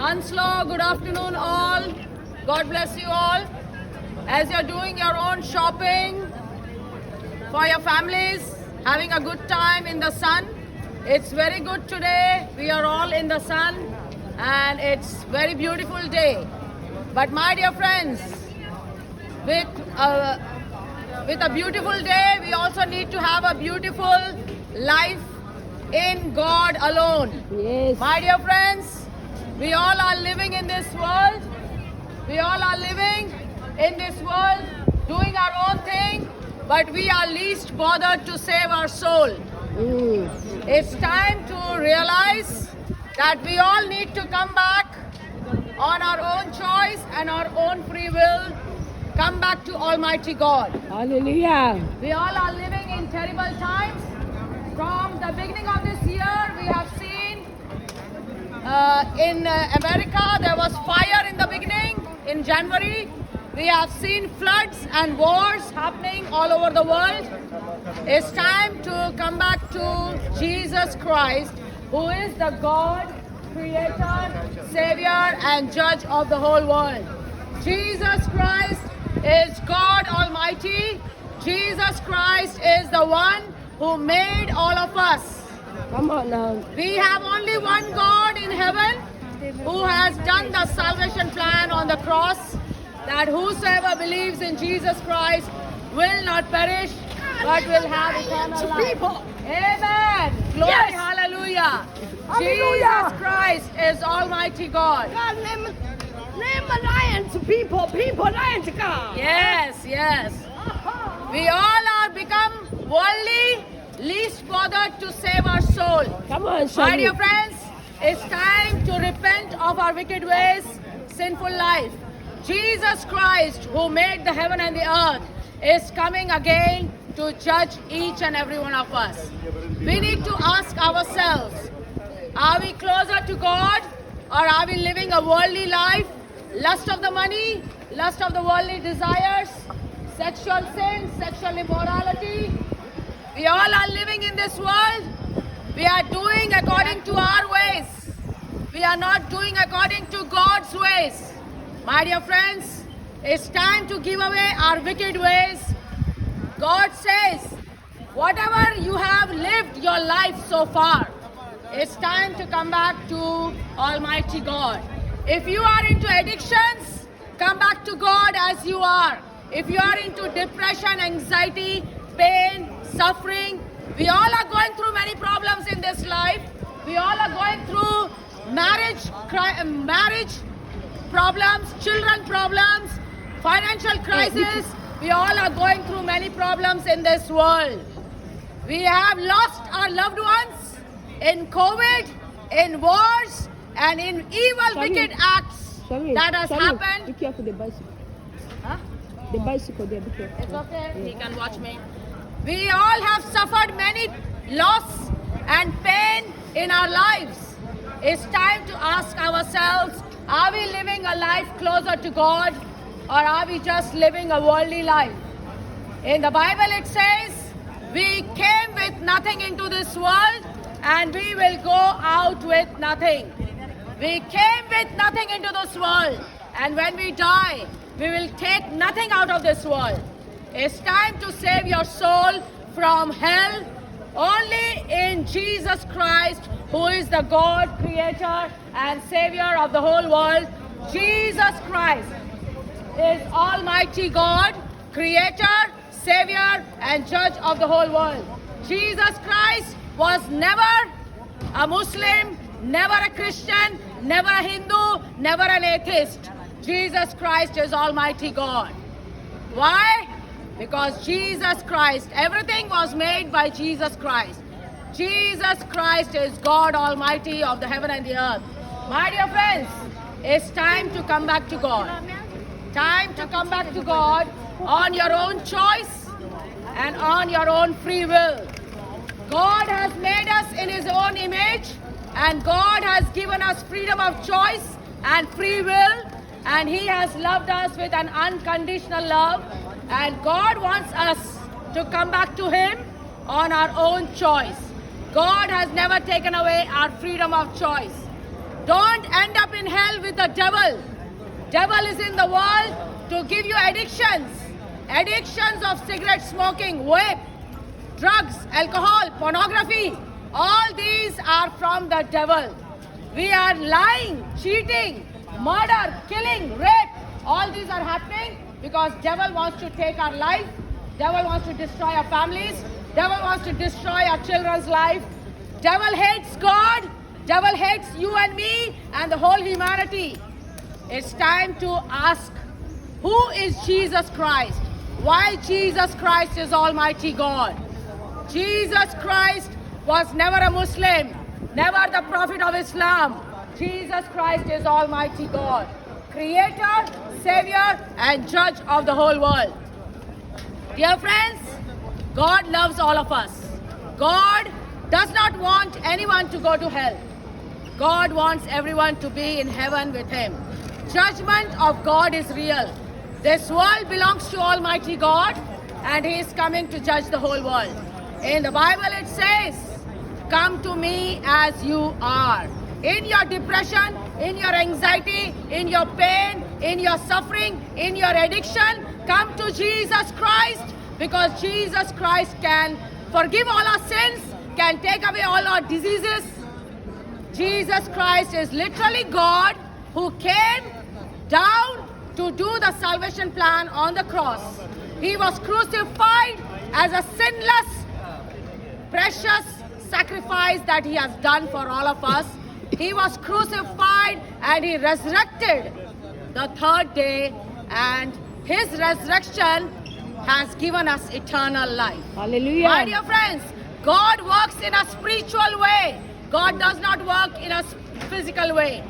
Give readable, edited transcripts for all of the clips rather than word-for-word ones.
Anslo, good afternoon all. God bless you all. As you're doing your own shopping for your families, having a good time in the sun. It's very good today. We are all in the sun and it's very beautiful day. But my dear friends, with a beautiful day, we also need to have a beautiful life in God alone. Yes. My dear friends, we all are living in this world. We all are living in this world, doing our own thing, but we are least bothered to save our soul. It's time to realize that we all need to come back on our own choice and our own free will, come back to Almighty God. Hallelujah. We all are living in terrible times. From the beginning of this year, we have seen in America, there was fire in the beginning. In January, we have seen floods and wars happening all over the world. It's time to come back to Jesus Christ, who is the God, Creator, Savior, and Judge of the whole world. Jesus Christ is God Almighty. Jesus Christ is the one who made all of us. Come on now. We have only one God in heaven who has done the salvation plan on the cross, that whosoever believes in Jesus Christ will not perish but will have eternal life. Amen. Glory, Yes. hallelujah. Hallelujah. Jesus Christ is Almighty God. God, name a lion to people, lion to God. Yes, yes. We all are become worldly, least bothered to save our soul. Come on, My Shani. dear friends, it's time to repent of our wicked ways, sinful life. Jesus Christ, who made the heaven and the earth, is coming again to judge each and every one of us. We need to ask ourselves, are we closer to God or are we living a worldly life? Lust of the money, lust of the worldly desires, sexual sin, sexual immorality. We all are living in this world. We are doing according to our ways. We are not doing according to God's ways. My dear friends, it's time to give away our wicked ways. God says, whatever you have lived your life so far, it's time to come back to Almighty God. If you are into addictions, come back to God as you are. If you are into depression, anxiety, pain, suffering, we all are going through many problems in this life. We all are going through marriage problems, children problems, financial crisis. We all are going through many problems in this world. We have lost our loved ones in COVID, in wars, and in evil, wicked acts that has Be happened. careful the bicycle. Huh? The bicycle there, be careful. It's okay. He can watch me. We all have suffered many loss and pain in our lives. It's time to ask ourselves, are we living a life closer to God or are we just living a worldly life? In the Bible it says, we came with nothing into this world and we will go out with nothing. We came with nothing into this world, and when we die, we will take nothing out of this world. It's time to save your soul from hell only in Jesus Christ, who is the God, Creator, and Savior of the whole world. Jesus Christ is Almighty God, Creator, Savior, and Judge of the whole world. Jesus Christ was never a Muslim, never a Christian, never a Hindu, never an atheist. Jesus Christ is Almighty God. Why? Because Jesus Christ, everything was made by Jesus Christ. Jesus Christ is God Almighty of the heaven and the earth. My dear friends, it's time to come back to God. Time to come back to God on your own choice and on your own free will. God has made us in His own image, and God has given us freedom of choice and free will, and He has loved us with an unconditional love, and God wants us to come back to Him on our own choice. God has never taken away our freedom of choice. Don't end up in hell with the devil. Devil is in the world to give you addictions. Addictions of cigarette smoking, vape, drugs, alcohol, pornography. All these are from the devil. We are lying, cheating, murder, killing, rape. All these are happening because devil wants to take our life. Devil wants to destroy our families. Devil wants to destroy our children's life. Devil hates God. Devil hates you and me and the whole humanity. It's time to ask, who is Jesus Christ? Why Jesus Christ is Almighty God? Jesus Christ was never a Muslim, never the prophet of Islam. Jesus Christ is Almighty God, Creator, Savior, and Judge of the whole world. Dear friends, God loves all of us. God does not want anyone to go to hell. God wants everyone to be in heaven with Him. Judgment of God is real. This world belongs to Almighty God, and He is coming to judge the whole world. In the Bible it says, come to me as you are. In your depression, in your anxiety, in your pain, in your suffering, in your addiction, come to Jesus Christ, because Jesus Christ can forgive all our sins, can take away all our diseases. Jesus Christ is literally God who came down to do the salvation plan on the cross. He was crucified as a sinless, precious sacrifice that He has done for all of us. He was crucified and He resurrected the third day, and His resurrection has given us eternal life. Hallelujah. My dear friends, God works in a spiritual way. God does not work in a physical way.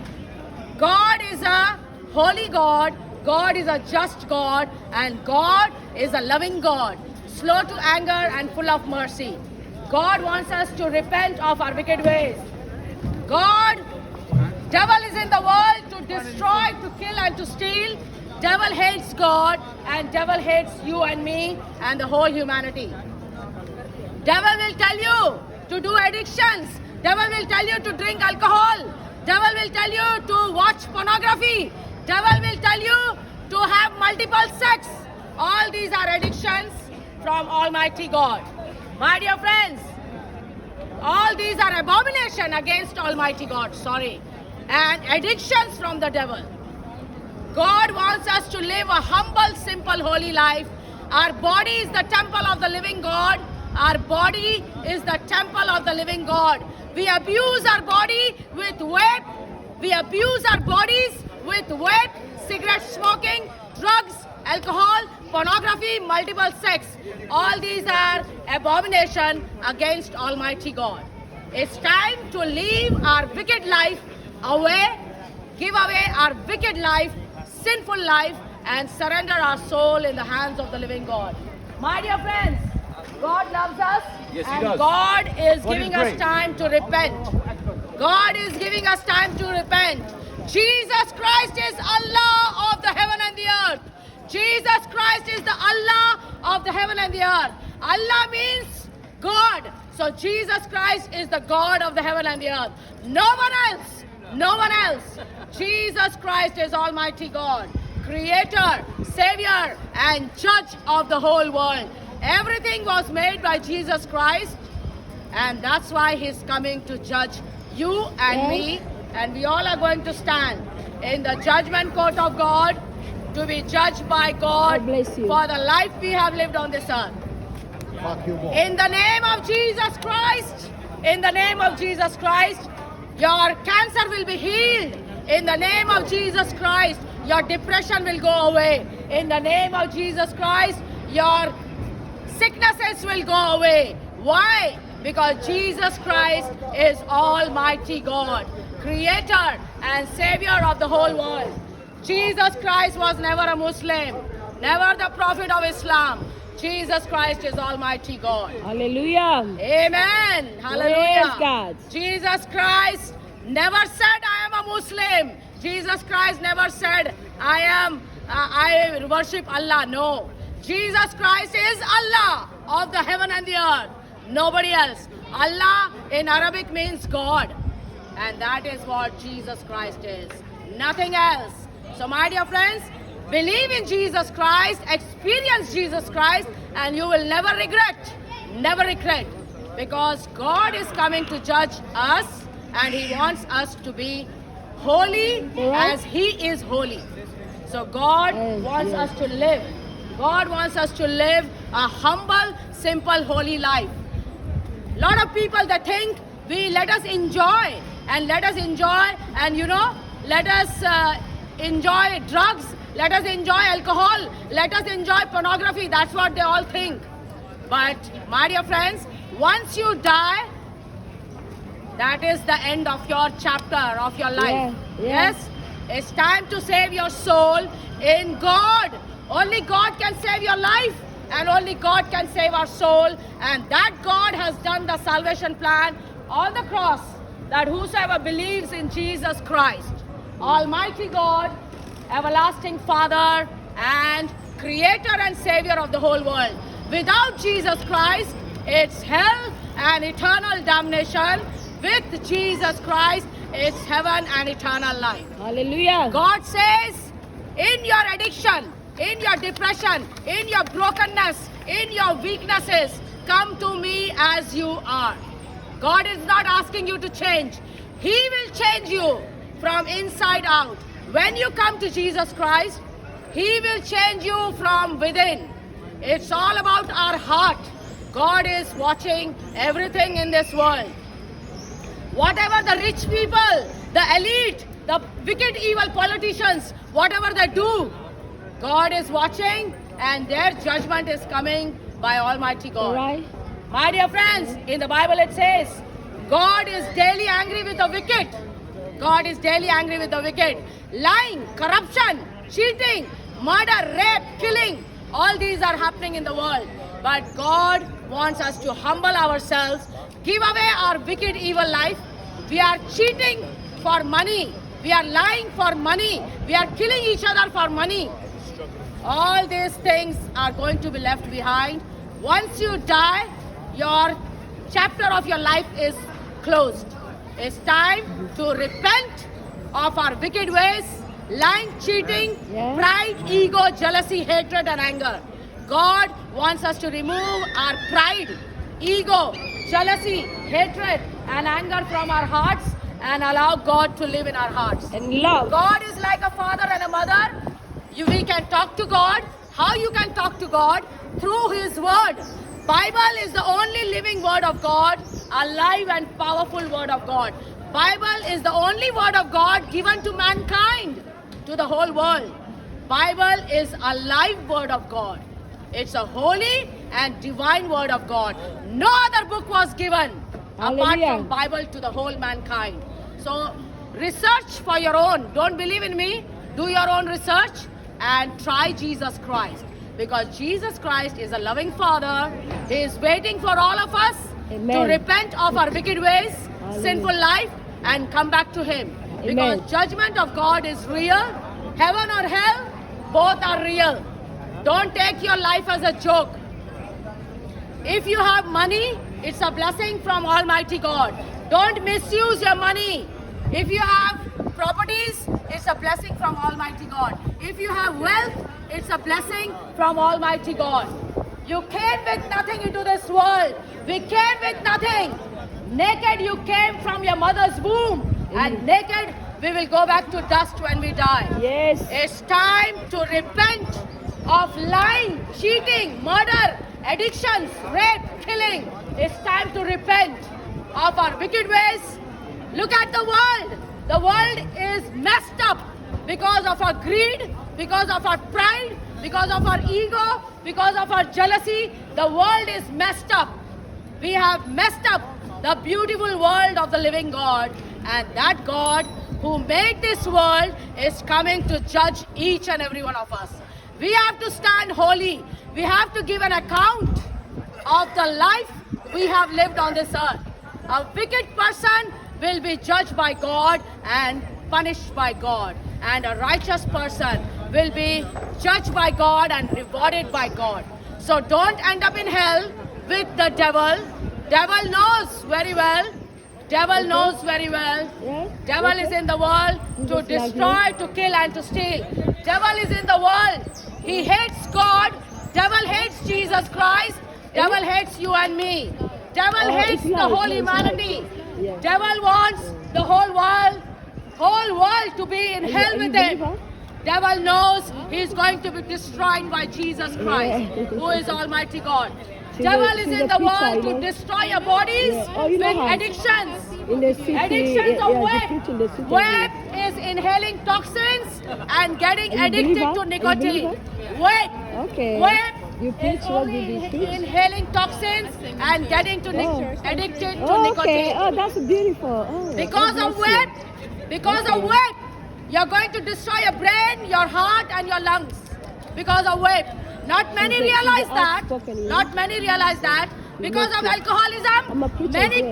God is a holy God. God is a just God, and God is a loving God, slow to anger and full of mercy. God wants us to repent of our wicked ways. Devil is in the world to destroy, to kill, and to steal. Devil hates God, and devil hates you and me and the whole humanity. Devil will tell you to do addictions. Devil will tell you to drink alcohol. Devil will tell you to watch pornography. Devil will tell you to have multiple sex. All these are addictions from Almighty God. My dear friends, all these are abomination against Almighty God, and addictions from the devil. God wants us to live a humble, simple, holy life. Our body is the temple of the living God. Our body is the temple of the living God. We abuse our body with vape. We abuse our bodies with vape, cigarette smoking, drugs, alcohol, pornography, multiple sex. All these are abomination against Almighty God. It's time to leave our wicked life away, give away our wicked life, sinful life, and surrender our soul in the hands of the living God. My dear friends, God loves us, Yes, He and does. God is God giving is us great. time to repent. God is giving us time to repent. Jesus Christ is Allah of the heaven and the earth. Jesus Christ is the Allah of the heaven and the earth. Allah means God. So Jesus Christ is the God of the heaven and the earth. No one else. No one else. Jesus Christ is Almighty God, Creator, Savior, and Judge of the whole world. Everything was made by Jesus Christ, and that's why He's coming to judge you and me, and we all are going to stand in the judgment court of God to be judged by God God bless you. for the life we have lived on this earth. In the name of Jesus Christ, in the name of Jesus Christ, your cancer will be healed. In the name of Jesus Christ, your depression will go away. In the name of Jesus Christ, your sicknesses will go away. Why? Because Jesus Christ is Almighty God, Creator and Savior of the whole world. Jesus Christ was never a Muslim, never the prophet of Islam. Jesus Christ is Almighty God. Hallelujah. Amen. Hallelujah. Praise God. Jesus Christ never said, I am a Muslim. Jesus Christ never said, I worship Allah. No. Jesus Christ is Allah of the heaven and the earth. Nobody else. Allah in Arabic means God. And that is what Jesus Christ is. nothing else. So my dear friends, believe in Jesus Christ, experience Jesus Christ, and you will never regret. Never regret. Because God is coming to judge us, and He wants us to be holy as He is holy. So God wants us to live. God wants us to live a humble, simple, holy life. A lot of people, they think let us enjoy and let us enjoy drugs, let us enjoy alcohol, let us enjoy pornography. That's what they all think. But my dear friends, once you die, that is the end of your chapter of your life. Yes, it's time to save your soul in God. Only God can save your life, and only God can save our soul. And that God has done the salvation plan on the cross, that whosoever believes in Jesus Christ, Almighty God, everlasting Father, and Creator and Savior of the whole world. Without Jesus Christ, it's hell and eternal damnation. With Jesus Christ, it's heaven and eternal life. Hallelujah. God says, in your addiction, in your depression, in your brokenness, in your weaknesses, come to me as you are. God is not asking you to change. He will change you from inside out. When you come to Jesus Christ, He will change you from within. It's all about our heart. God is watching everything in this world. Whatever the rich people, the elite, the wicked evil politicians, whatever they do, God is watching, and their judgment is coming by Almighty God. Right. My dear friends, in the Bible it says, God is daily angry with the wicked. God is daily angry with the wicked. Lying, corruption, cheating, murder, rape, killing, all these are happening in the world. But God wants us to humble ourselves, give away our wicked evil life. We are cheating for money. We are lying for money. We are killing each other for money. All these things are going to be left behind. Once you die, your chapter of your life is closed. It's time to repent of our wicked ways, lying, cheating, pride, ego, jealousy, hatred, and anger. God wants us to remove our pride, ego, jealousy, hatred, and anger from our hearts and allow God to live in our hearts. And love. God is like a father and a mother. We can talk to God. How you can talk to God? Through His Word. Bible is the only living Word of God, alive and powerful Word of God. Bible is the only Word of God given to mankind, to the whole world. Bible is a live Word of God. It's a holy and divine Word of God. No other book was given apart from Bible to the whole mankind. So research for your own. Don't believe in me. Do your own research and try Jesus Christ. Because Jesus Christ is a loving Father. He is waiting for all of us to repent of our wicked ways, sinful life, and come back to Him. Because judgment of God is real. Heaven or hell, both are real. Don't take your life as a joke. If you have money, it's a blessing from Almighty God. Don't misuse your money. If you have properties, it's a blessing from Almighty God. If you have wealth, it's a blessing from Almighty God. You came with nothing into this world. We came with nothing. Naked you came from your mother's womb. And naked we will go back to dust when we die. Yes. It's time to repent of lying, cheating, murder, addictions, rape, killing. It's time to repent of our wicked ways. Look at the world. The world is messed up because of our greed, because of our pride, because of our ego, because of our jealousy. The world is messed up. We have messed up the beautiful world of the living God. And that God who made this world is coming to judge each and every one of us. We have to stand holy. We have to give an account of the life we have lived on this earth. A wicked person will be judged by God and punished by God. And a righteous person will be judged by God and rewarded by God. So don't end up in hell with the devil. Devil knows very well Devil knows very well. Yeah. Devil is in the world to Jesus loves destroy, to kill and to steal. Devil is in the world. He hates God. Devil hates Jesus Christ. Devil hates you and me. Devil Oh, hates it's the light, whole yeah, it's humanity. light. Yeah. Devil wants the whole world to be in hell you with believe him. her? Devil knows he's going to be destroyed by Jesus Christ, Yeah. who is Almighty God. She's Devil a- is she's in a the preacher, world you to know. destroy your bodies Yeah. Oh, you know with her. addictions. In the city, Addictions yeah, of yeah, vape. they preach in the city. Vape is inhaling toxins and getting And you believe addicted her? to And you believe nicotine. Vape. Okay. Vape You preach is what only did you preach? inhaling toxins and getting to addicted to Oh, okay. nicotine. Oh, that's beautiful. Oh, Because God of bless you. vape, because of vape, you're going to destroy your brain, your heart, and your lungs. Because of vape. Not many She's a- realize she's an that. outspoken, you know. Not many realize that. Because of I'm a alcoholism, preacher many as well.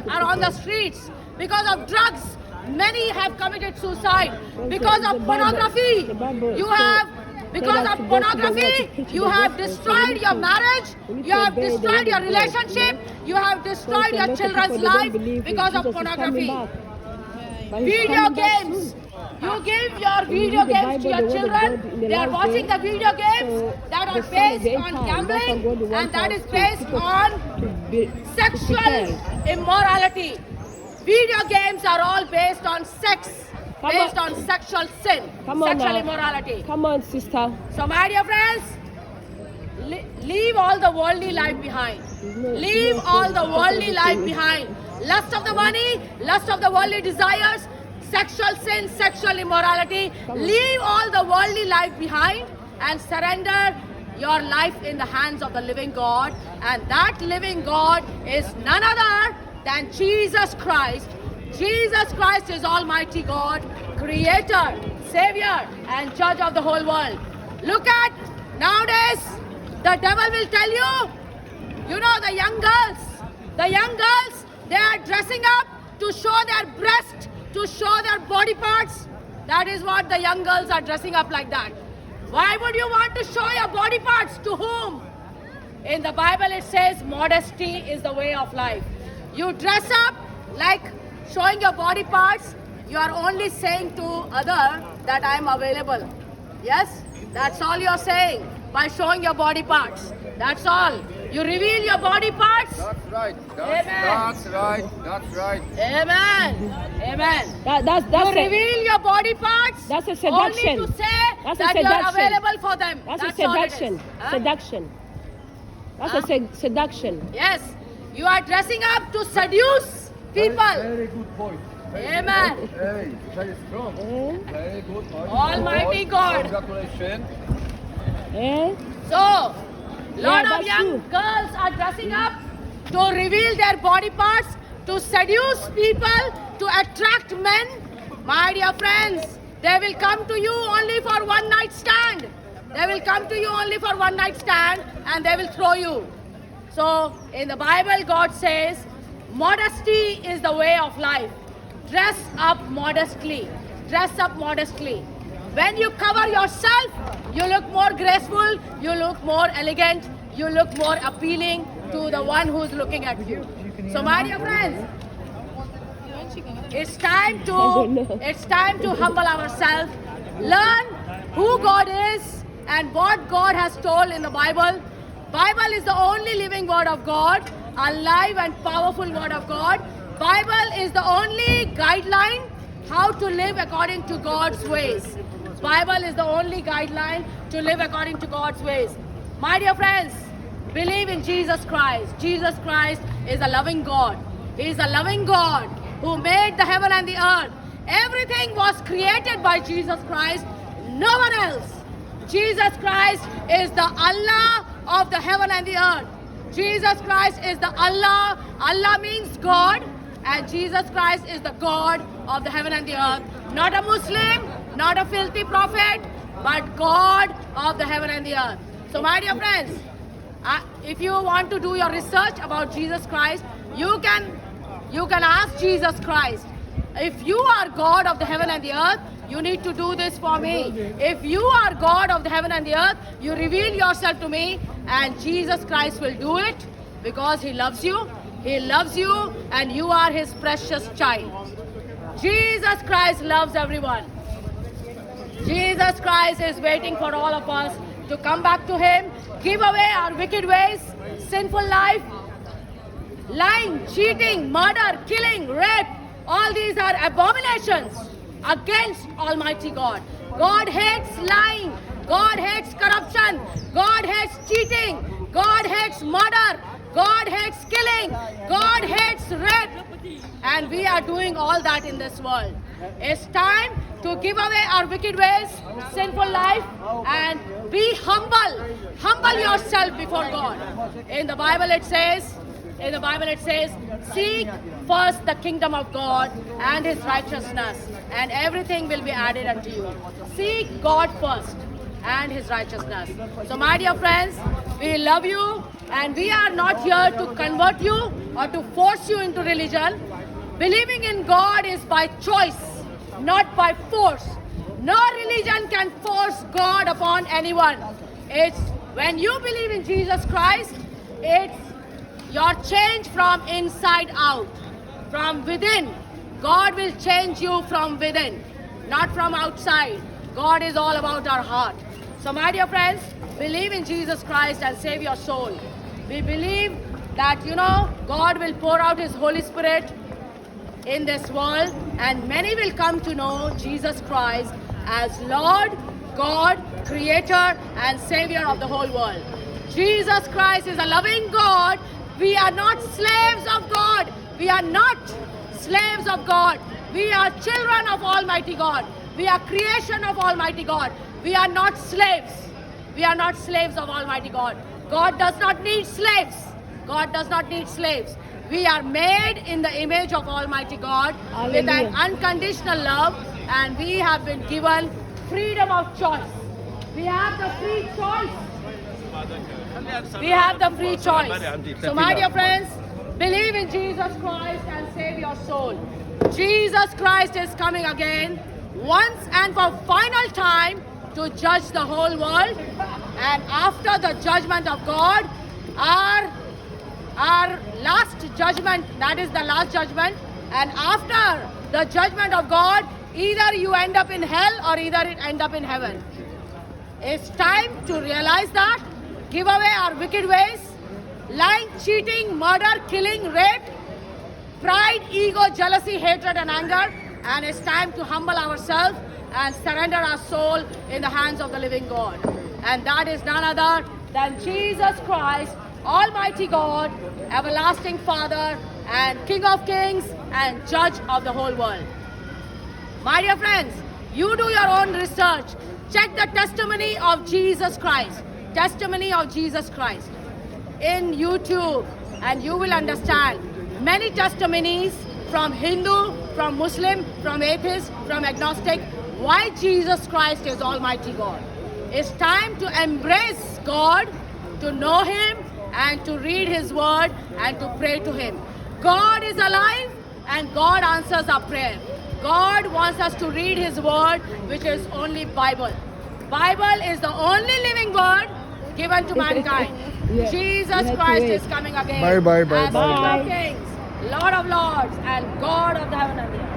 people are on the streets. Because of drugs, many have committed suicide. Because the of Bible- pornography, the Bible you says- have. Because us of to go to the world to pornography, preach you the have gospel. So destroyed we need your to- marriage, we need you to have obey the destroyed word your of God, relationship, you know? you have destroyed So your a lot of children's people, they don't life believe because Jesus of is pornography. coming back. But he's Video coming back games. soon. You give your you video read the games to Bible, your the word of children. God in the They are last watching day. the video games So that the are son of the based end on time, that's gambling, what God and wants that us is to based people on to be- to sexual prepare. immorality. Video games are all based on sex, Come based on. on sexual sin, Come on sexual now. immorality. Come on, sister. So, my dear friends, leave all the worldly life behind. Leave all the worldly life behind. Lust of the money, lust of the worldly desires, sexual sin, sexual immorality. Leave all the worldly life behind and surrender your life in the hands of the living God. And that living God is none other than Jesus Christ. Jesus Christ is Almighty God, Creator, Savior, and Judge of the whole world. Look at nowadays, the devil will tell you, you know, the young girls, they are dressing up to show their breast, to show their body parts. That is what the young girls are dressing up like that. Why would you want to show your body parts? To whom? In the Bible it says modesty is the way of life. You dress up like showing your body parts, you are only saying to other that I am available. Yes? That's all you're saying by showing your body parts. That's all. You reveal your body parts. That's right. Amen. That's right. That's right. Amen. Amen. That's You a, reveal your body parts That's a seduction. only to say That's a that you are seduction. available for them. that's a all it is. seduction. Huh? Seduction. That's Huh? a seduction. Yes. You are dressing up to seduce people. Very good point. Amen. Hey, very strong. Eh? Very good point. Almighty God. Congratulations. Eh? So, lot Yeah, of that's young true. girls are dressing up to reveal their body parts, to seduce people, to attract men. My dear friends, they will come to you only for one night stand. They will come to you only for one night stand and they will throw you. So, in the Bible, God says, modesty is the way of life. Dress up modestly. Dress up modestly. When you cover yourself, you look more graceful, you look more elegant, you look more appealing to the one who's looking at you. So, my dear friends, it's time to humble ourselves, learn who God is and what God has told in the Bible. Bible is the only living word of God, alive and powerful word of God. Bible is the only guideline how to live according to God's ways. Bible is the only guideline to live according to God's ways. My dear friends, believe in Jesus Christ. Jesus Christ is a loving God. He is a loving God who made the heaven and the earth. Everything was created by Jesus Christ, no one else. Jesus Christ is the Allah of the heaven and the earth. Jesus Christ is the Allah. Allah means God, and Jesus Christ is the God of the heaven and the earth. Not a Muslim, not a filthy prophet, but God of the heaven and the earth. So, my dear friends, if you want to do your research about Jesus Christ, you can ask Jesus Christ. If you are God of the heaven and the earth, you need to do this for me. If you are God of the heaven and the earth, you reveal yourself to me, and Jesus Christ will do it because He loves you. He loves you and you are His precious child. Jesus Christ loves everyone. Jesus Christ is waiting for all of us to come back to Him, give away our wicked ways, sinful life, lying, cheating, murder, killing, rape. All these are abominations against Almighty God. God hates lying. God hates corruption. God hates cheating. God hates murder. God hates killing. God hates rape. And we are doing all that in this world. It's time to give away our wicked ways, sinful life, and be humble. Humble yourself before God. In the Bible it says, seek first the kingdom of God and His righteousness, and everything will be added unto you. Seek God first and His righteousness. So my dear friends, we love you, and we are not here to convert you or to force you into religion. Believing in God is by choice, not by force. No religion can force God upon anyone. It's when you believe in Jesus Christ, it's your change from inside out, from within. God will change you from within, not from outside. God is all about our heart. So my dear friends, believe in Jesus Christ and save your soul. We believe that, God will pour out His Holy Spirit in this world, and many will come to know Jesus Christ as Lord, God, Creator, and Savior of the whole world. Jesus Christ is a loving God. We are not slaves of God. We are not slaves of God. We are children of Almighty God. We are creation of Almighty God. We are not slaves. We are not slaves of Almighty God. God does not need slaves. God does not need slaves. We are made in the image of Almighty God with an unconditional love, and we have been given freedom of choice. We have the free choice. We have the free choice. So my dear friends, believe in Jesus Christ and save your soul. Jesus Christ is coming again once and for final time to judge the whole world, and after the judgment of God, our last judgment, that is the last judgment, and after the judgment of God, either you end up in hell or either it end up in heaven. It's time to realize that, give away our wicked ways, lying, cheating, murder, killing, rape, pride, ego, jealousy, hatred, and anger, and it's time to humble ourselves and surrender our soul in the hands of the living God. And that is none other than Jesus Christ, Almighty God, everlasting Father, and King of Kings, and Judge of the whole world. My dear friends, you do your own research. Check the testimony of Jesus Christ. Testimony of Jesus Christ in YouTube, and you will understand many testimonies from Hindu, from Muslim, from atheist, from agnostic, why Jesus Christ is Almighty God. It's time to embrace God, to know Him, and to read His word and to pray to Him. God is alive, and God answers our prayer. God wants us to read His word, which is only Bible. Bible is the only living word given to mankind. Yeah. Jesus Christ is coming again Bye. as King of Kings, Lord of Lords, and God of the heaven and the earth.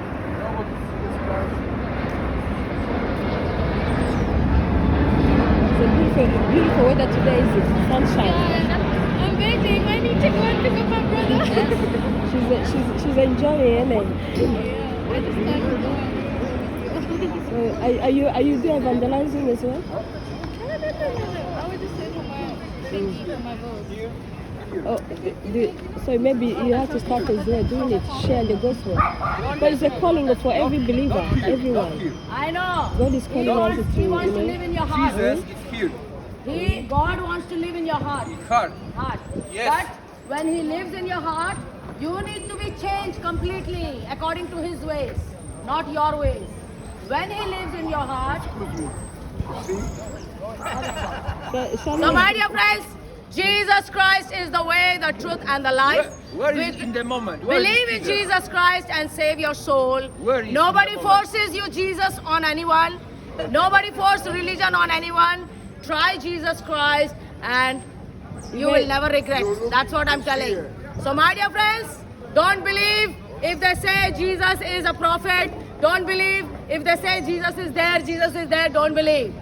It's a beautiful weather today. It's sunshine. I'm waiting. I need to go and pick up my brother. She's enjoying it. I just started going. So are you there evangelizing as well? No. I was just sitting home thinking for my vote. So maybe you have to start as well doing it, share the gospel. But it's a calling for every believer, everyone. I know. God is calling us to, He wants to live in your heart. Jesus is here. God wants to live in your heart. Heart. Yes. But when He lives in your heart, you need to be changed completely according to His ways, not your ways. When He lives in your heart, so my dear friends, Jesus Christ is the way, the truth, and the life. Where is it in the moment? Where Believe is in Jesus Christ and save your soul. Where is Nobody the moment? forces you Jesus on anyone. Nobody forces religion on anyone. Try Jesus Christ and you will never regret. That's what I'm telling. So my dear friends, don't believe if they say Jesus is a prophet. Don't believe if they say Jesus is there, don't believe.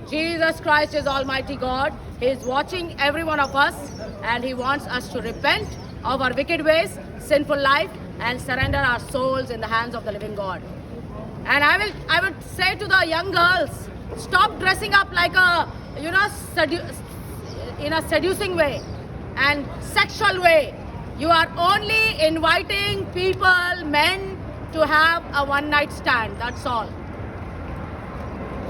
Jesus Christ is Almighty God. He is watching every one of us and He wants us to repent of our wicked ways, sinful life, and surrender our souls in the hands of the living God. And I would say to the young girls, stop dressing up like a, in a seducing way and sexual way. You are only inviting people, men, to have a one-night stand. That's all.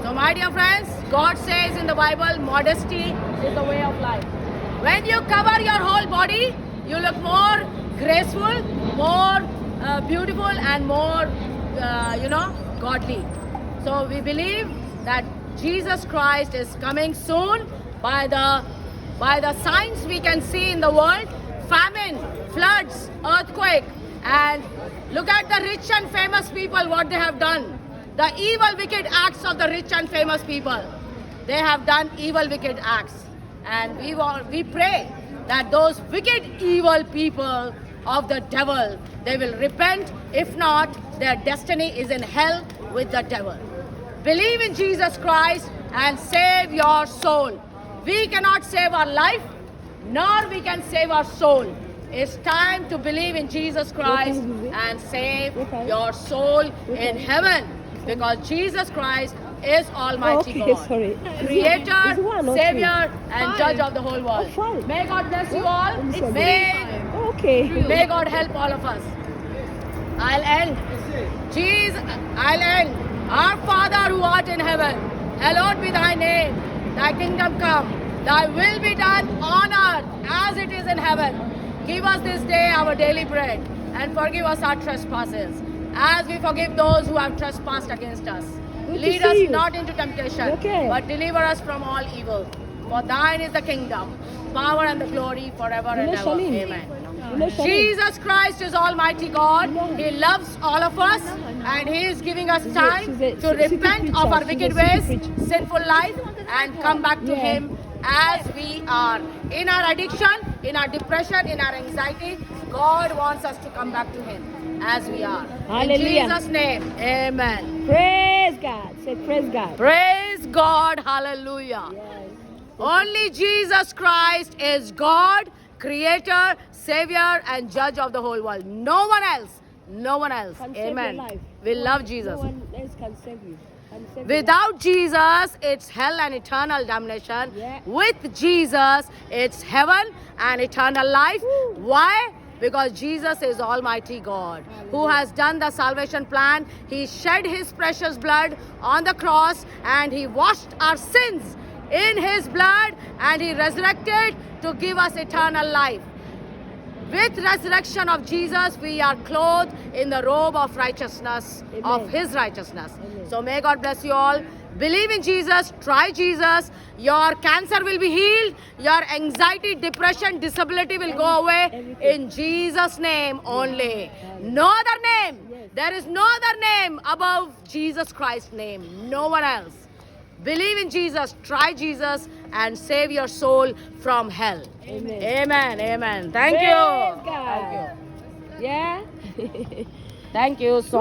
So my dear friends, God says in the Bible, modesty is the way of life. When you cover your whole body, you look more graceful, more beautiful, and more, godly. So we believe that Jesus Christ is coming soon by the signs we can see in the world, famine, floods, earthquake, and look at the rich and famous people, what they have done. The evil, wicked acts of the rich and famous people. They have done evil, wicked acts. And we pray that those wicked, evil people of the devil, they will repent. If not, their destiny is in hell with the devil. Believe in Jesus Christ and save your soul. We cannot save our life, nor we can save our soul. It's time to believe in Jesus Christ and save your soul in heaven, because Jesus Christ is Almighty God, sorry. Creator, Is it one or Savior, two? and Judge of the whole world. Five. May God bless you all. Okay. May God help all of us. I'll end. I'll end. Our Father who art in heaven, hallowed be thy name. Thy kingdom come. Thy will be done on earth as it is in heaven. Give us this day our daily bread, and forgive us our trespasses, as we forgive those who have trespassed against us. Lead us not into temptation, but deliver us from all evil. For thine is the kingdom, power, and the glory forever and ever. Amen. Jesus Christ is Almighty God. He loves all of us, and He is giving us time to repent of our wicked ways, sinful life, and come back to Him as we are. In our addiction, in our depression, in our anxiety, God wants us to come back to Him as we are. Hallelujah. In Jesus' name, amen. Praise God. Say praise God. Praise God. Hallelujah. Yes. Only Jesus Christ is God, Creator, Savior, and Judge of the whole world. No one else. No one else. Can save your Amen. life. We love Jesus. No one else can save you. Can save your Without Jesus, it's hell and eternal damnation. Yeah. With Jesus, it's heaven and eternal life. Woo. Why? Because Jesus is Almighty God, who has done the salvation plan. He shed His precious blood on the cross, and He washed our sins in His blood, and He resurrected to give us eternal life. With resurrection of Jesus, we are clothed in the robe of righteousness, Amen. of His righteousness. Amen. So may God bless you all. Believe in Jesus, try Jesus. Your cancer will be healed. Your anxiety, depression, disability will go away. Everything. In Jesus' name only. No other name. Yes. There is no other name above Jesus Christ's name. No one else. Believe in Jesus, try Jesus, and save your soul from hell. Amen. Amen. Amen. Thank Praise you. God. Thank you. Yeah? Thank you so